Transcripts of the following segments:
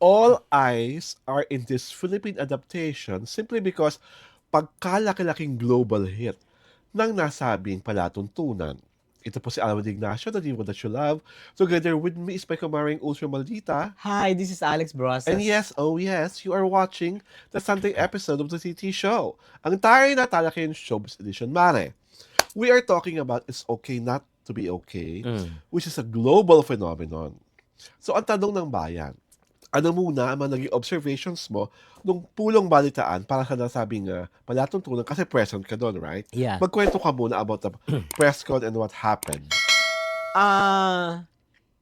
all eyes are in this Philippine adaptation simply because pagkalaki-laking global hit ng nasabing palatuntunan. Ito po si Alvin Ignacio, the Diva that you love. Together with me is my kumaring Ultra Maldita. Hi, this is Alex And Brosas. yes, oh yes, you are watching the Sunday episode of the TT Show. Ang tayo na talaking Showbiz Edition, Mare. We are talking about It's Okay Not to Be Okay, which is a global phenomenon. So ang tanong ng bayan, ano muna ang mga naging observations mo nung pulong balitaan para sa nasabing palatuntunan kasi present ka doon, right? Yeah. Magkwento ka muna about the press con and what happened.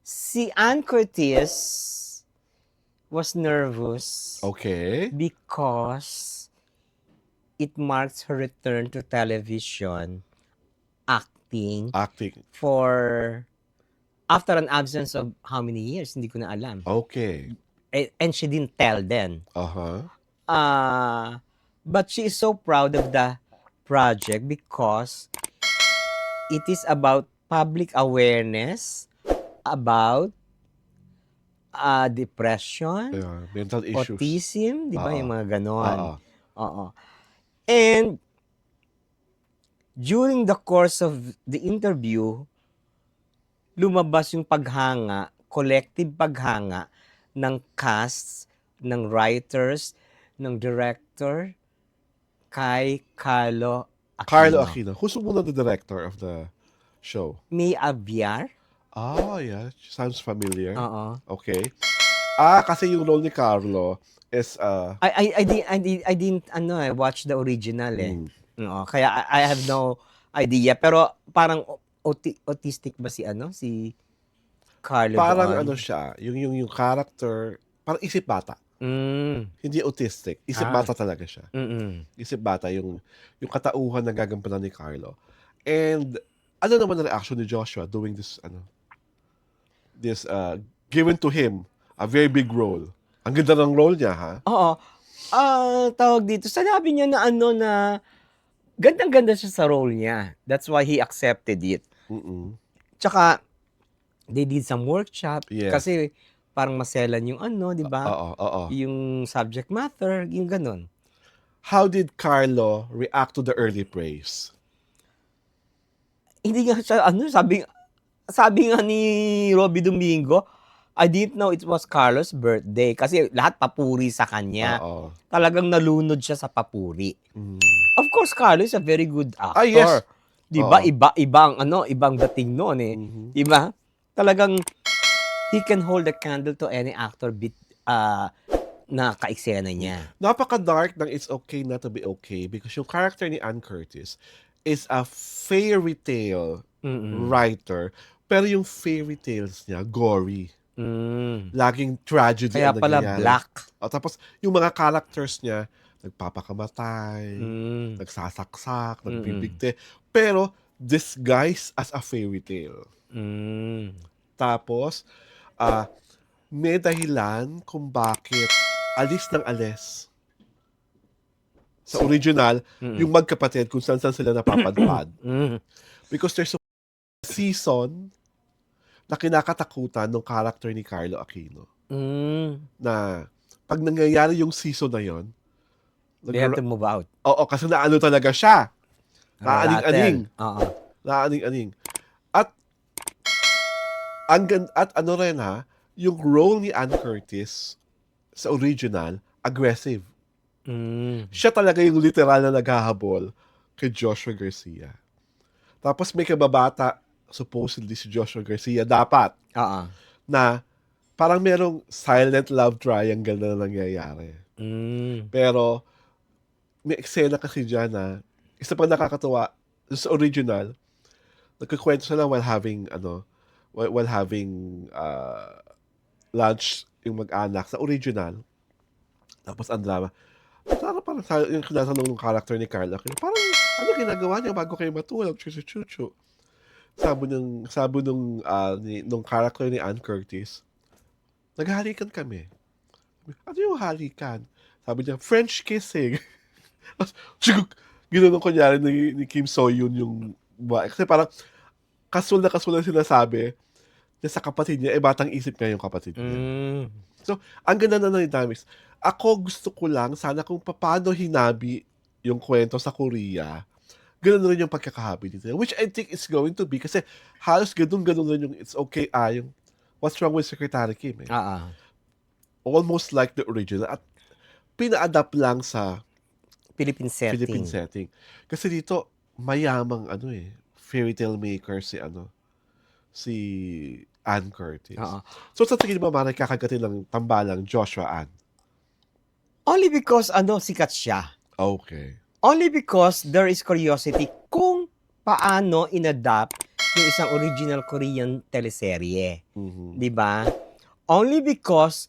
Si Ann Curtis was nervous Okay. because it marks her return to television acting for after an absence of how many years? Hindi ko na alam. Okay. And she didn't tell then. Uh-huh. But she is so proud of the project because it is about public awareness about depression, mental issues, autism, di ba? Yung mga ganon. Oo. And during the course of the interview, lumabas yung paghanga, collective paghanga ng cast, ng writers, ng director, kay Carlo Aquino. Who's one of the director of the show? May Aviar. Oh, yeah. Sounds familiar. Oo. Okay. Kasi yung role ni Carlo is I didn't watch the original Oo, kaya I have no idea, pero parang autistic ba si Carlo parang doon? siya, yung character, parang isip bata. Hindi autistic. Isip bata talaga siya. Isip bata yung katauhan na gagampanan ni Carlo. And ano naman ang reaction ni Joshua doing this given to him a very big role. Ang ganda ng role niya, ha? Oo. Tawag dito, sinabi niya na na gandang-ganda siya sa role niya. That's why he accepted it. Tsaka, they did some workshop. Yes. Kasi parang maselan yung di ba? Oo. Yung subject matter, yung ganun. How did Carlo react to the early praise? Hindi nga siya, sabi nga ni Robby Domingo, I didn't know it was Carlo's birthday kasi lahat papuri sa kanya. Talagang nalunod siya sa papuri. Of course, Carlo is a very good actor. Yes. 'Di ba? Ibang dating noon eh. 'Di ba? Talagang he can hold a candle to any actor na ka-eksena niya. Napaka-dark ng It's Okay Not to Be Okay because yung character ni Ann Curtis is a fairy tale writer, pero yung fairy tales niya gory. Laging tragedy Kaya ang pala nangyayari. black. Tapos yung mga characters niya nagpapakamatay, nagsasaksak, nagbibigte, pero disguised as a fairy tale. Tapos may dahilan kung bakit alis ng alis. Sa original, yung magkapatid kung saan sila napapadpad. Because there's a season na kinakatakutan ng character ni Carlo Aquino. Na pag nangyayari yung season na yon, they have to move out. Oo, kasi naano talaga siya. Naaning-aning. Naaning-aning. At ano rin yung role ni Ann Curtis sa original, aggressive. Siya talaga yung literal na naghahabol kay Joshua Garcia. Tapos may kababata, supposedly si Joshua Garcia, dapat. Na parang merong silent love triangle na nangyayari. Pero may eksena kasi dyan na isa pang nakakatuwa sa original, nagkikwento sila while having lunch yung mag-anak sa original. Tapos ang drama. Parang yung kinatanong ng character ni Carla, parang ano ginagawa niya bago kayo matulog? Chuchu. Sabi nung character ni Ann Curtis, naghalikan kami. Ano yung halikan? Sabi niya, French kissing. Ginanon kunyari ni Kim So-yoon yung kasi parang kasul na sinasabi, sa kapatid niya, batang isip nga yung kapatid niya. Mm. So, ang ganda na ng dynamics. Ako gusto ko lang, sana kung paano hinabi yung kwento sa Korea, ganun rin yung pagkakahabi nito. Which I think is going to be, kasi halos ganun rin yung It's Okay, yung What's Wrong with Secretary Kim, eh. Almost like the original. At pina-adapt lang sa Philippine setting. Kasi dito, mayamang fairy tale maker si Ann Curtis. So sa tingin mo, Mara, kakagatin ng tambalang Joshua Ann? Only because sikat siya. Okay. Only because there is curiosity kung paano inadapt yung isang original Korean teleserye. Mm-hmm. 'Di ba? Only because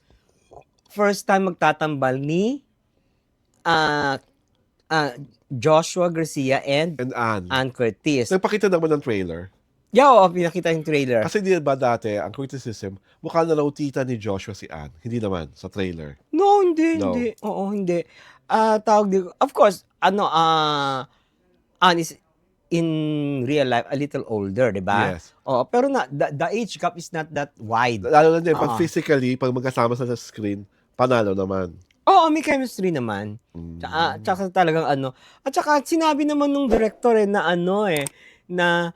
first time magtatambal ni Joshua Garcia and Ann Curtis. Nagpakita naman ng trailer. Yeah, oo, pinakita yung trailer. Kasi di ba dati, ang criticism, mukha na raw tita ni Joshua si Ann. Hindi naman, sa trailer. No, hindi. Oo, hindi. Tawag dito, of course, Ann is in real life a little older, di ba? Yes. Oo, pero the age gap is not that wide. Lalo na din, pag physically, pag magkasama sa screen, panalo naman. Oo, may chemistry naman. Tsaka talagang At tsaka sinabi naman nung director na na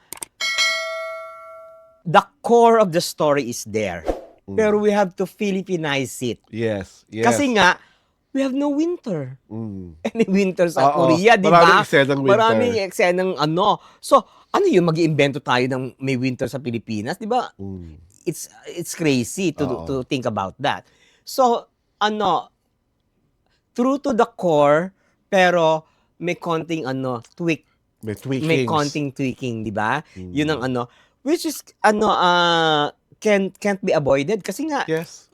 the core of the story is there. Pero we have to Philippinize it. Yes. Kasi nga, we have no winter. Any winter sa Korea, di ba? Maraming eksenang winter. Maraming eksenang So, yung mag-iimbento tayo ng may winter sa Pilipinas, di ba? It's crazy to think about that. So, true to the core, pero may konting tweak. May tweakings. May konting tweaking, di ba? Yun ang which is can't be avoided kasi nga yes.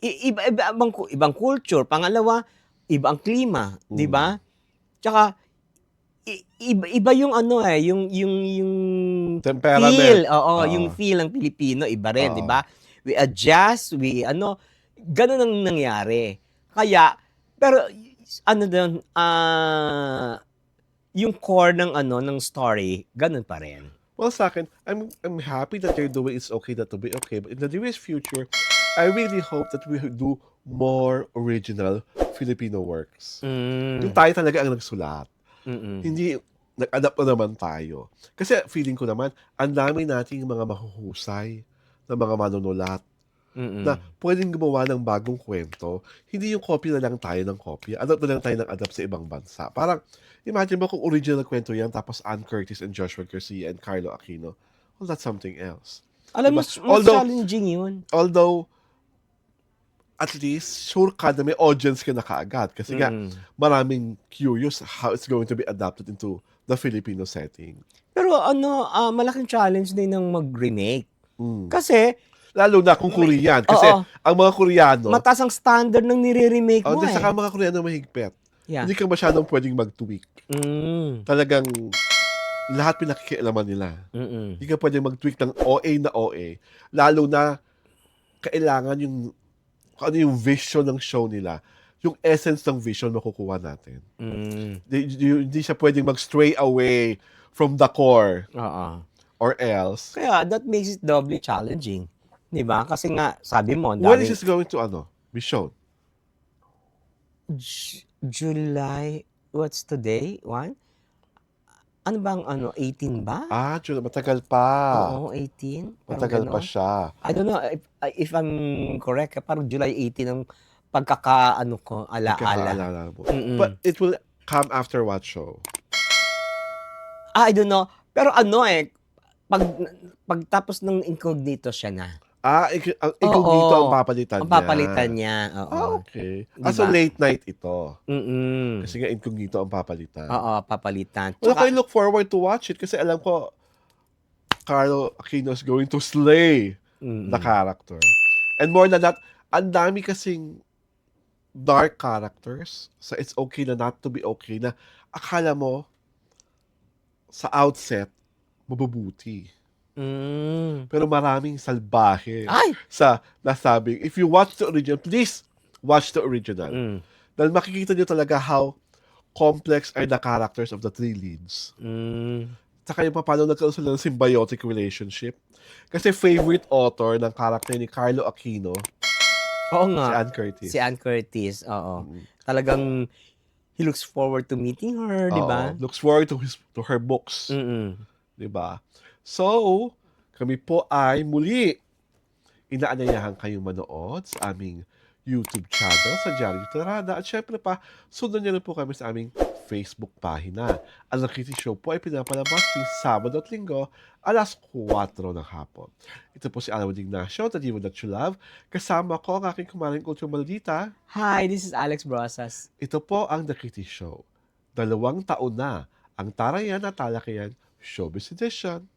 ibang culture. Pangalawa, iba ang klima, di ba? Tsaka iba yung yung temperament. Feel, yung feel ng Pilipino iba rin, di ba? We adjust, ganun ang nangyari. Kaya pero doon yung core ng story, ganun pa rin. Well, sa akin, I'm happy that they're doing It's Okay Not to Be Okay. But in the nearest future, I really hope that we do more original Filipino works. Yung tayo talaga ang nagsulat. Hindi, nag-adapt na naman tayo. Kasi feeling ko naman, ang dami nating mga mahuhusay na mga manunulat na pwedeng gumawa ng bagong kwento. Hindi yung copy na lang tayo ng copy. Adapt na lang tayo ng adapt sa ibang bansa. Parang, imagine mo kung original kwento yan, tapos Ann Curtis and Joshua Garcia and Carlo Aquino. Well, that's something else. Alam mo, mas challenging yun. Although, at least, sure ka na may audience ka na kaagad. Kasi nga, maraming curious how it's going to be adapted into the Filipino setting. Pero malaking challenge din ng mag-remake. Kasi, lalo na kung Korean. Kasi ang mga Koreano, mataas ang standard ng nire-remake mo saka mga Koreano mahigpit. Yeah. Hindi ka masyadong pwedeng mag-tweak. Talagang lahat pinakikialaman nila. Hindi ka pwedeng mag-tweak ng OA na OA. Lalo na kailangan yung kung ano yung vision ng show nila. Yung essence ng vision makukuha natin. Hindi siya pwedeng mag-stray away from the core. Or else. Kaya that makes it doubly challenging. Diba? Kasi nga, sabi mo, when is this going to be shown? July, what's today? 1? Ano bang 18 ba? Matagal pa. Oo, 18. Matagal pa siya. I don't know if I'm correct. Parang July 18 ang pagkakaano ko, alaala. But it will come after what show? I don't know. Pero pagtapos ng Incognito siya na. Incognito ang papalitan niya. Ang papalitan niya. Okay. So late night ito. Kasi nga Incognito ang papalitan. Papalitan. Well, I look forward to watch it kasi alam ko Carlo Aquino is going to slay the character. And more than that, ang dami kasing dark characters sa It's Okay na Not to Be Okay na akala mo sa outset mabubuti. Pero maraming salbahe sa nasabing, if you watch the original, please watch the original. Dahil makikita nyo talaga how complex are the characters of the three leads. Saka yung paano nagkaroon sila ng symbiotic relationship. Kasi favorite author ng character ni Carlo Aquino, Oo si nga. Ann Curtis. Si Ann Curtis, oo. Talagang he looks forward to meeting her, di ba? Looks forward to her books. Di ba? So, kami po ay muli inaanyayahan kayong manood sa aming YouTube channel sa Diario Tarada. At syempre pa, sundan niyo na po kami sa aming Facebook pahina. Ang Nakiti Show po ay pinapalabas tuwing Sabado at Linggo, alas 4 ng hapon. Ito po si Alan Ignacio, The Diva That You Love. Kasama ko ang aking kumaring kultong maldita. Hi, this is Alex Brosas. Ito po ang Nakiti Show. 2 taon na ang tarayan at talakayan Showbiz Edition.